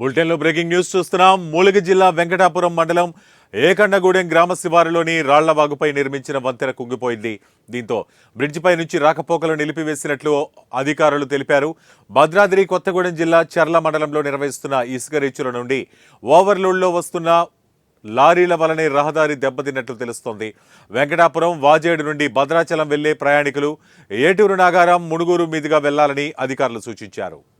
బులెటిన్లో breaking news చూస్తున్నాం. మూలగి జిల్లా వెంకటాపురం మండలం ఏకండగూడెం గ్రామ శివారులోని రాళ్లవాగుపై నిర్మించిన వంతెన కుంగిపోయింది. దీంతో బ్రిడ్జిపై నుంచి రాకపోకలు నిలిపివేసినట్లు అధికారులు తెలిపారు. భద్రాద్రి కొత్తగూడెం జిల్లా చర్ల మండలంలో నిర్వహిస్తున్న ఇసుక రీచుల నుండి ఓవర్లోడ్లో వస్తున్న లారీల వలనే రహదారి దెబ్బతిన్నట్లు తెలుస్తోంది. వెంకటాపురం వాజేడు నుండి భద్రాచలం వెళ్లే ప్రయాణికులు ఏటూరు నాగారం మునుగూరు మీదుగా వెళ్లాలని అధికారులు సూచించారు.